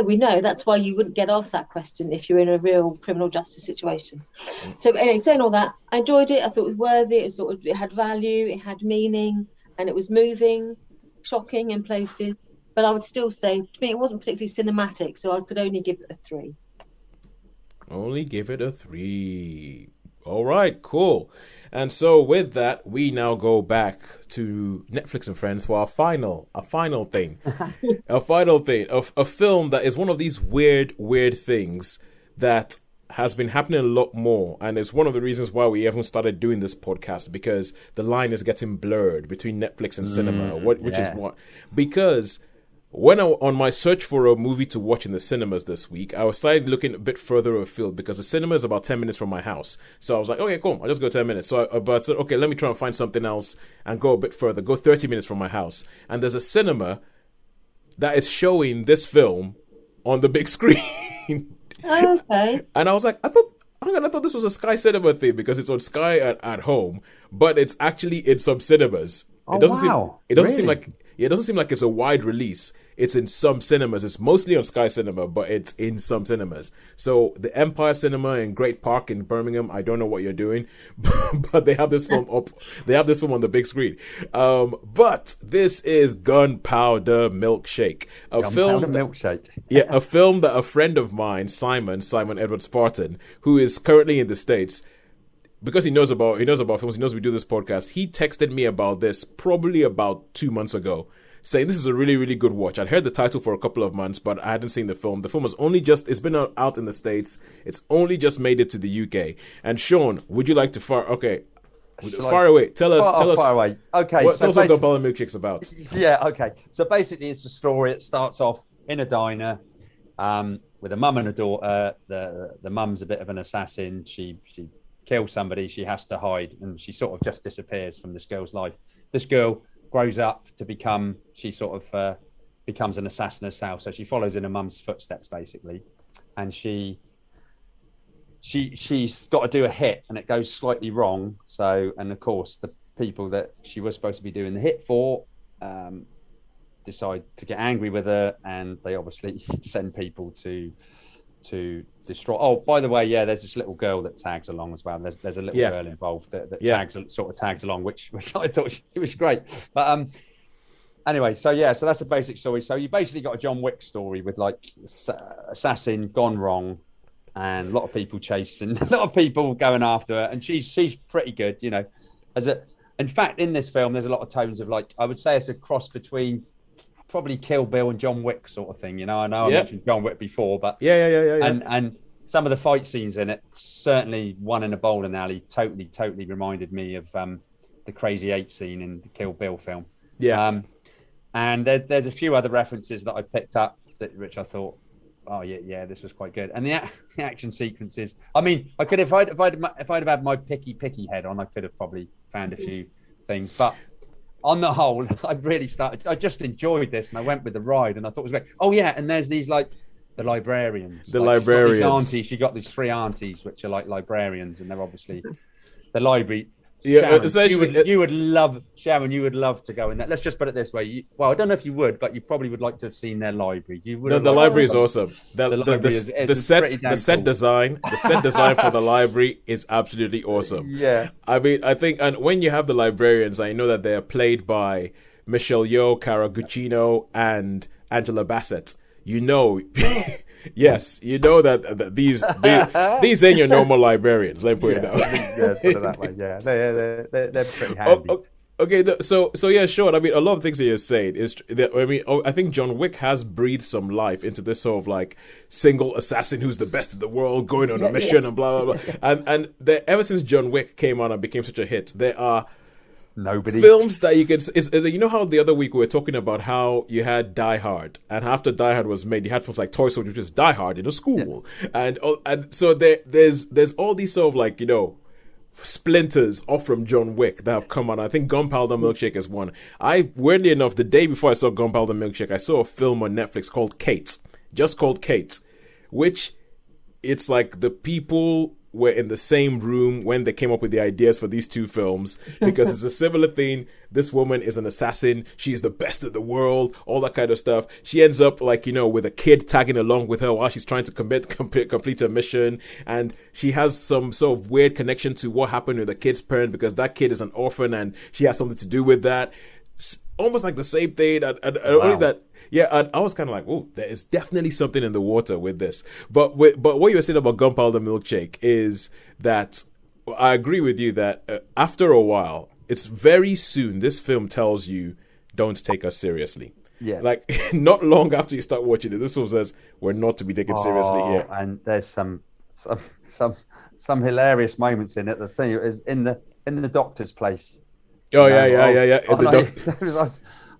we know that's why you wouldn't get asked that question if you're in a real criminal justice situation. So anyway, saying all that, I enjoyed it. I thought it was worthy. It had value, it had meaning, and it was moving, shocking in places. But I would still say, to me, it wasn't particularly cinematic, so I could only give it a 3. Only give it a 3. All right, cool. And so with that, we now go back to Netflix and Friends for a final thing. A film that is one of these weird things that has been happening a lot more. And it's one of the reasons why we haven't started doing this podcast, because the line is getting blurred between Netflix and cinema, which is what, because when on my search for a movie to watch in the cinemas this week, I was started looking a bit further afield, because the cinema is about 10 minutes from my house. So I was like, okay, cool, I'll just go 10 minutes. So I said, okay, let me try and find something else and go a bit further, go 30 minutes from my house. And there's a cinema that is showing this film on the big screen. Okay. And I was like, I thought this was a Sky Cinema thing, because it's on Sky at home, but it's actually in some cinemas. Oh, it doesn't seem like it's a wide release. It's in some cinemas. It's mostly on Sky Cinema, but it's in some cinemas. So the Empire Cinema in Great Park in Birmingham, I don't know what you're doing, but they have this film up. They have this film on the big screen. But this is Gunpowder Milkshake, a film that a friend of mine, Simon Edward Spartan, who is currently in the States, because he knows about films, he knows we do this podcast. He texted me about this probably about 2 months ago, saying this is a really, really good watch. I'd heard the title for a couple of months, but I hadn't seen the film. The film has only it's been out in the States. It's only just made it to the UK. And Shaun, would you like to fire away. Tell us. Fire away. Okay. Tell us what Gunpowder Milkshake's about. Yeah, okay. So basically it's a story. It starts off in a diner with a mum and a daughter. The mum's a bit of an assassin. She kills somebody. She has to hide, and she sort of just disappears from this girl's life. This girl grows up to becomes an assassin herself. So she follows in her mum's footsteps, basically. And she's got to do a hit, and it goes slightly wrong. So, and of course, the people that she was supposed to be doing the hit for decide to get angry with her, and they obviously send people to destroy. Oh, by the way, there's this little girl that tags along as well. There's a little girl involved that tags along, which I thought she was great. But anyway, so that's a basic story. So you basically got a John Wick story with like assassin gone wrong, and a lot of people chasing, a lot of people going after her, and she's pretty good, in fact, in this film, there's a lot of tones of, like, I would say it's a cross between probably Kill Bill and John Wick sort of thing. I know I mentioned John Wick before, but and some of the fight scenes in it, certainly one in a bowling alley, totally reminded me of the Crazy 8 scene in the Kill Bill film. And there's a few other references that I picked up which I thought, oh yeah, this was quite good. And the action sequences, I mean, I could if I'd have had my picky head on, I could have probably found a few things, but on the whole, I just enjoyed this, and I went with the ride, and I thought it was great. Oh yeah, and there's these like the librarians. She got these 3 aunties, which are like librarians, and they're obviously the library. Yeah, Sharon, you would love to go in there. Let's just put it this way. I don't know if you would, but you probably would like to have seen their library. The library is awesome. The set design for the library is absolutely awesome. Yeah. I mean, I think, and when you have the librarians, I know that they are played by Michelle Yeoh, Cara Guccino, and Angela Bassett. Yes, that these ain't your normal librarians. Let me put it that way. Let's put it that way. Yeah, they're pretty handy. Okay, so yeah, sure. I mean, a lot of things that you're saying is that, I mean, I think John Wick has breathed some life into this sort of like single assassin who's the best in the world, going on a mission and blah blah blah. And ever since John Wick came on and became such a hit, there are films that you could. You know how the other week we were talking about how you had Die Hard, and after Die Hard was made, you had films like Toy Story, which is Die Hard in a school, and so there's all these sort of like splinters off from John Wick that have come out. I think Gunpowder Milkshake is one. Weirdly enough, the day before I saw Gunpowder Milkshake, I saw a film on Netflix called Kate, just called Kate, which it's like the people were in the same room when they came up with the ideas for these two films, because it's a similar thing. This woman is an assassin. She's the best of the world, all that kind of stuff. She ends up like, with a kid tagging along with her while she's trying to complete her mission. And she has some sort of weird connection to what happened with the kid's parent, because that kid is an orphan and she has something to do with that. It's almost like the same thing. Only that. Yeah, I was kind of like, oh, there is definitely something in the water with this. But what you were saying about Gunpowder Milkshake is that I agree with you that after a while, it's very soon, this film tells you, don't take us seriously. Yeah. Like, not long after you start watching it, this film says, we're not to be taken seriously here. And there's some hilarious moments in it. The thing is in the doctor's place. Oh, yeah.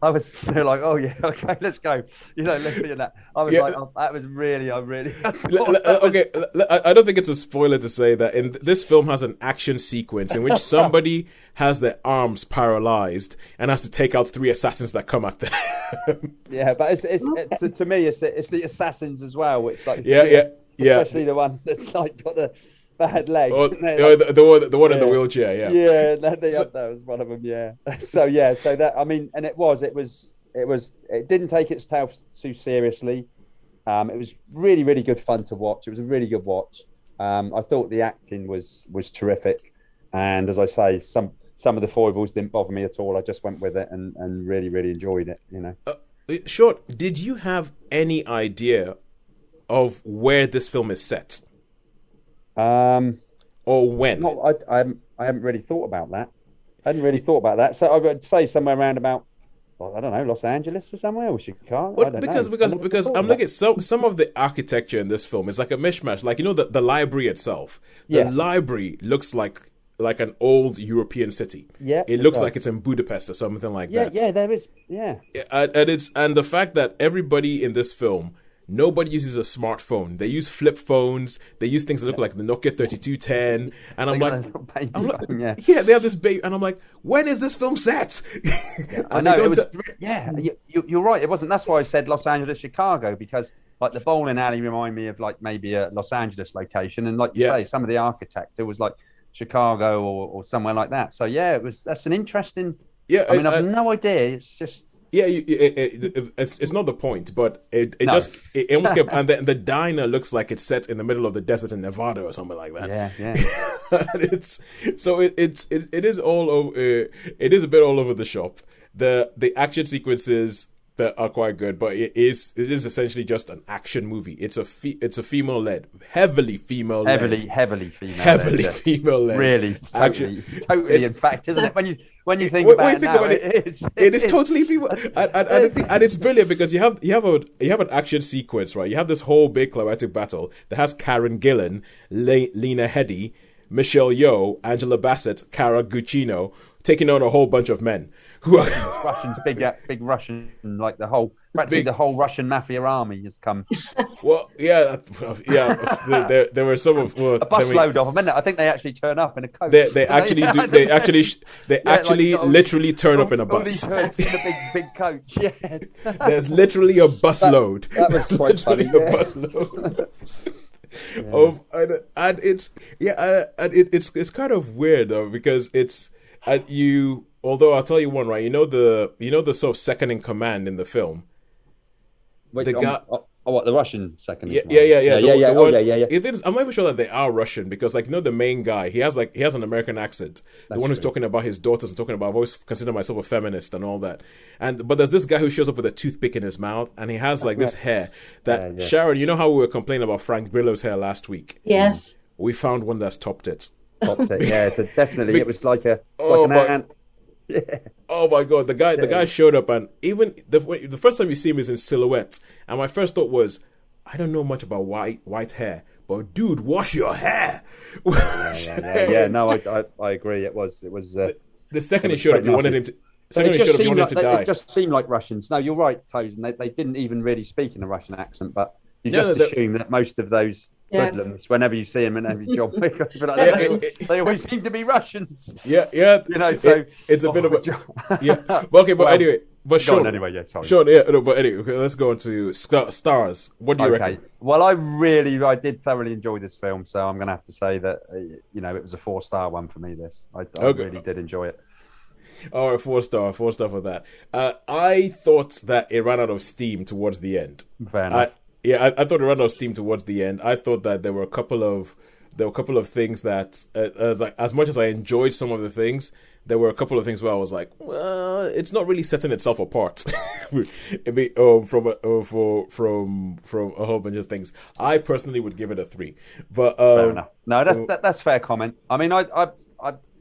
I was still like, oh yeah, okay, let's go. Literally that. I was like, oh, that was really, okay, I don't think it's a spoiler to say that this film has an action sequence in which somebody has their arms paralyzed and has to take out 3 assassins that come at them. Yeah, but to me, it's the assassins as well, which like especially the one that's like got the bad leg. The one in the wheelchair, yeah. Yeah, that was one of them, yeah. So that, I mean, and it didn't take itself too seriously. It was really, really good fun to watch. It was a really good watch. I thought the acting was terrific. And as I say, some of the foibles didn't bother me at all. I just went with it and really, really enjoyed it, Shaun, did you have any idea of where this film is set? Or when? No, I haven't really thought about that. I hadn't really thought about that. So I would say somewhere around about, I don't know, Los Angeles or somewhere, or Chicago. Well, because I'm looking at some of the architecture in this film is like a mishmash. Like, the library itself. The library looks like an old European city. Yeah, it looks like it's in Budapest or something like that. Yeah, there is. Yeah, and the fact that everybody in this film, nobody uses a smartphone. They use flip phones. They use things that look like the Nokia 3210. And I'm like, they have this baby. And I'm like, when is this film set? I know. You're right. It wasn't. That's why I said Los Angeles, Chicago, because like the bowling alley remind me of like maybe a Los Angeles location. And like you say, some of the architecture was like Chicago or somewhere like that. So yeah, that's an interesting. Yeah. I mean, I have no idea. It's just. Yeah, it's not the point, but it almost kept, and the diner looks like it's set in the middle of the desert in Nevada or something like that. Yeah. It is all over. It is a bit all over the shop. The action sequences that are quite good, but it is essentially just an action movie. It's a female led, heavily female led, heavily female led. Really, totally. In fact, isn't it? When you think about it, it is totally female, and it's brilliant because you have an action sequence, right? You have this whole big climatic battle that has Karen Gillan, Lena Headey, Michelle Yeoh, Angela Bassett, Cara Guccino taking on a whole bunch of men. Who are Russians, big Russian, like the whole Russian mafia army has come. Well, yeah. There were some of a busload of them, isn't it? I think they actually turn up in a coach. They actually literally turn up in a bus. In a big coach. Yeah, there's literally a busload. That was quite funny. A busload. It's kind of weird though, because it's you. Although I'll tell you one, right? You know the sort of second in command in the film. Wait, what, the Russian second? Yeah. I'm not even sure that they are Russian because, the main guy, he has an American accent. The one who's talking about his daughters and talking about, I've always considered myself a feminist and all that. But there's this guy who shows up with a toothpick in his mouth and he has this hair that Sharon, you know how we were complaining about Frank Grillo's hair last week? Yes. We found one that's topped it. Yeah, definitely. It was like an ant. Yeah. Oh my god, the guy showed up, and even the first time you see him is in silhouette, and my first thought was, I don't know much about white hair, but dude, wash your hair. Yeah. No, I agree. It was the second he showed up, you wanted him to. It just seemed like Russians. No, you're right, Tosin. They didn't even really speak in a Russian accent, but you just assume that most of those hoodlums. Whenever you see them in every John Wick, they always seem to be Russians. Yeah. So it's a bit of a Okay, but anyway. But Shaun, sorry. Shaun, but anyway, okay, let's go on to stars. What do you reckon? Well, I did thoroughly enjoy this film, so I'm going to have to say that it was a 4-star one for me. I really did enjoy it. All right, 4-star for that. I thought that it ran out of steam towards the end. Fair enough. I thought it ran out of steam towards the end. I thought that there were a couple of things that, as much as I enjoyed some of the things, there were a couple of things where I was like, well, it's not really setting itself apart from a whole bunch of things. I personally would give it a 3. But fair enough. No, that's fair comment. I mean, I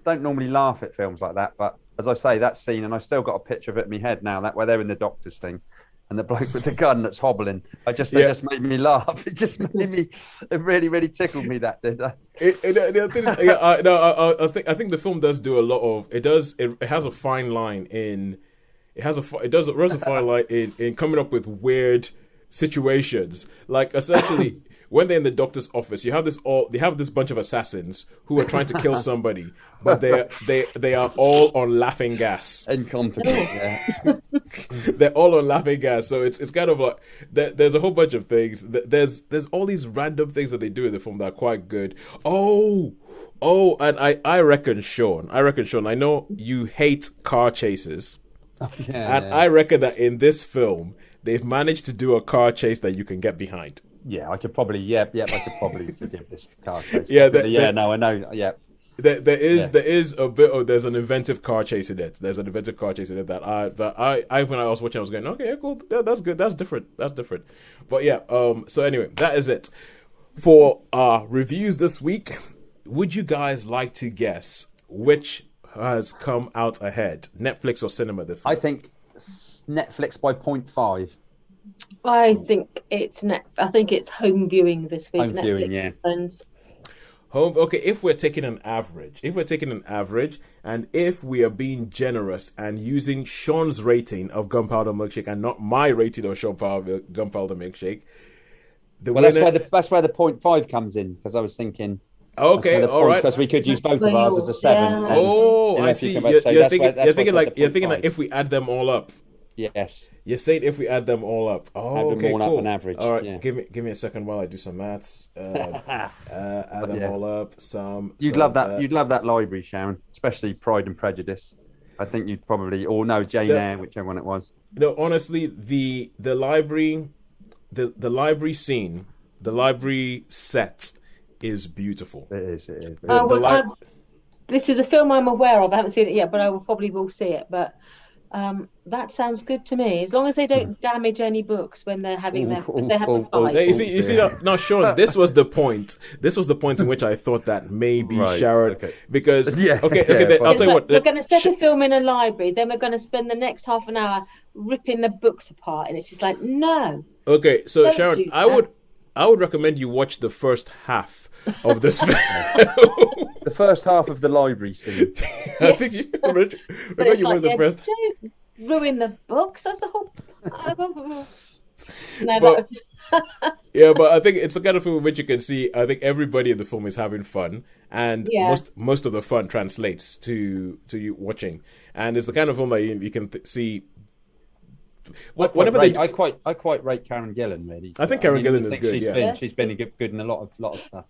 don't normally laugh at films like that, but as I say, that scene, and I still got a picture of it in my head now, that where they're in the doctor's thing, and the bloke with the gun that's hobbling. It just made me laugh. It just made me. It really, really tickled me. That did. I think the film does do a lot of. It has a fine line in. It has a fine line in coming up with weird situations. Like essentially, when they're in the doctor's office, you have this bunch of assassins who are trying to kill somebody, but they are all on laughing gas. Incompetent. Yeah. They're all on laughing gas, so it's kind of like there's a whole bunch of things. There's all these random things that they do in the film that are quite good. Oh, and I reckon Shaun. I know you hate car chases, I reckon that in this film they've managed to do a car chase that you can get behind. Yeah, I could probably. I could probably forgive this car chase. I know. Yeah. There is a bit of there's an inventive car chase in it. There's an inventive car chase in it that I when I was watching I was going, okay, cool, that's good, that's different. But so anyway, that is it for our reviews this week. Would you guys like to guess which has come out ahead, Netflix or cinema this week? I think Netflix by 0.5. I think it's home viewing this week. Home viewing, yeah. Home. Okay, if we're taking an average, and if we are being generous and using Shaun's rating of Gunpowder Milkshake and not my rating of Gunpowder Milkshake, that's where the 0.5 comes in, because I was thinking. Okay, all right. Because we could use both of ours as a 7. Yeah. I see. You're thinking like if we add them all up. Yes. You're saying if we add them all up. Oh, add them all up on average. All right, yeah. give me a second while I do some maths. Add them all up. You'd love that. You'd love that library, Sharon, especially Pride and Prejudice. I think you'd probably, or no, Jane Eyre, whichever one it was. No, honestly, the library, the library scene, the library set is beautiful. It is. This is a film I'm aware of. I haven't seen it yet, but I will see it. But that sounds good to me, as long as they don't damage any books when they're having their fight. You see, now, Shaun, this was the point. This was the point in which I thought that maybe Sharon, because I'll tell you what. We're going to set a film in a library, then we're going to spend the next half an hour ripping the books apart, and it's just like, no. Okay, so Sharon, I would recommend you watch the first half of this film. The first half of the library scene. I think you remember the first. Don't ruin the books. That's the whole. But I think it's the kind of film in which you can see. I think everybody in the film is having fun, and most of the fun translates to you watching. And it's the kind of film that you can see. I quite rate Karen Gillan, really. I think Karen Gillan is good. She's been good in a lot of stuff.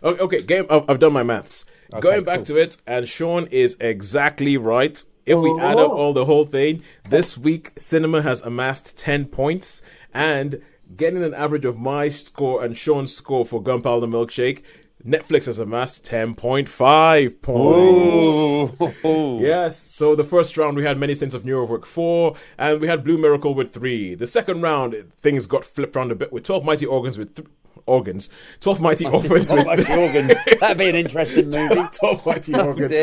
Okay, I've done my maths. Okay, going back to it, and Shaun is exactly right. If we add up the whole thing, this week cinema has amassed 10 points, and getting an average of my score and Shaun's score for Gunpowder Milkshake, Netflix has amassed 10.5 points. Ooh. Yes, so the first round we had Many Saints of Newark 4, and we had Blue Miracle with 3. The second round, things got flipped around a bit with 12 Mighty Orphans with 12 Mighty Orphans with organs. That'd be an interesting movie. 12 Mighty Orphans.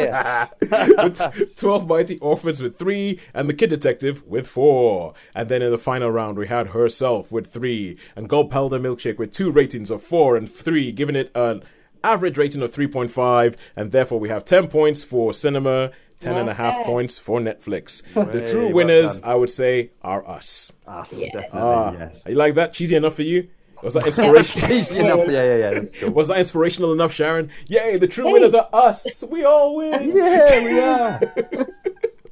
12 Mighty Orphans with 3, and The Kid Detective with 4. And then in the final round, we had Herself with 3, and Gunpowder Milkshake with 2 ratings of 4 and 3, giving it an average rating of 3.5, and therefore we have 10 points for cinema, 10.5 points for Netflix. The true winners, I would say, are us. Definitely, yes. You like that? Cheesy enough for you? Was that inspirational? Easy enough. Yeah. That's cool. Was that inspirational enough, Sharon? Yay, the true winners are us. We all win. Yeah, we are.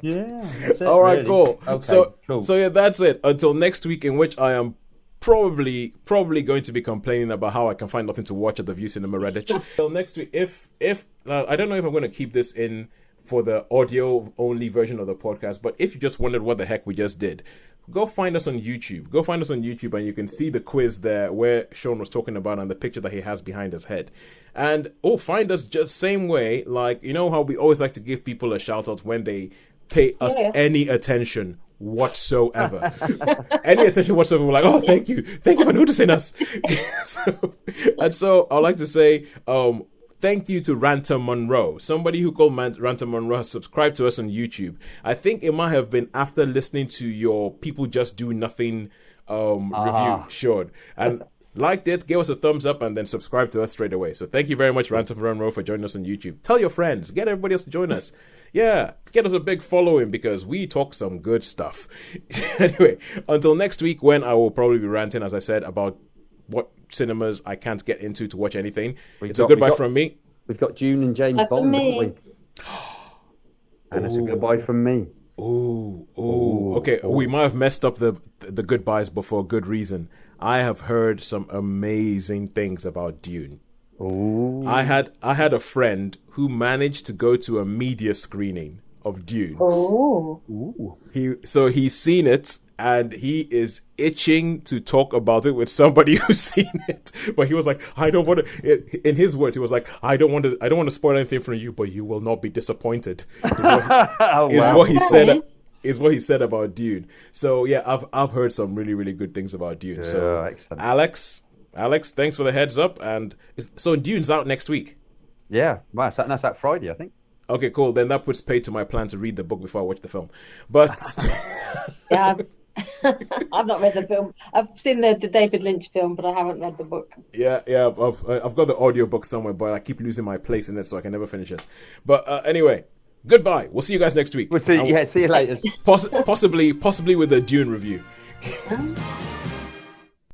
Yeah, that's it. All right, really. cool. Okay, cool. So yeah, that's it. Until next week, in which I am probably going to be complaining about how I can find nothing to watch at the View Cinema Reddit. Till next week, if I don't know if I'm going to keep this in for the audio only version of the podcast, but if you just wondered what the heck we just did, go find us on YouTube. Go find us on YouTube, and you can see the quiz there where Shaun was talking about and the picture that he has behind his head. And find us just same way, like you know how we always like to give people a shout out when they pay us any attention whatsoever. Any attention whatsoever, we're like, oh, thank you for noticing us. So I'd like to say thank you to Ranta Monroe. Somebody who called Ranta Monroe has subscribed to us on YouTube. I think it might have been after listening to your People Just Do Nothing review, Shaun, and liked it, gave us a thumbs up, and then subscribe to us straight away. So thank you very much, Ranta Monroe, for joining us on YouTube. Tell your friends, get everybody else to join us. Yeah, get us a big following because we talk some good stuff. Anyway, until next week when I will probably be ranting, as I said, about what cinemas I can't get into to watch anything. It's a goodbye from me. We've got Dune and James Bond, haven't we? And it's a goodbye from me. Ooh. Okay, we might have messed up the goodbyes, but for a good reason. I have heard some amazing things about Dune. Ooh. I had a friend who managed to go to a media screening of Dune. Ooh. He's seen it and he is itching to talk about it with somebody who's seen it. But he was like, I don't want to. In his words, he was like, I don't want to spoil anything from you, but you will not be disappointed. Is what he said. Is what he said about Dune. So yeah, I've heard some really, really good things about Dune. Yeah, so excellent. Alex, thanks for the heads up. And so Dune's out next week. Yeah, wow, that's out Friday, I think. Okay, cool. Then that puts paid to my plan to read the book before I watch the film. But yeah, I've not read the film. I've seen the David Lynch film, but I haven't read the book. Yeah. I've got the audiobook somewhere, but I keep losing my place in it, so I can never finish it. But anyway, goodbye. We'll see you guys next week. See you later. Possibly with the Dune review.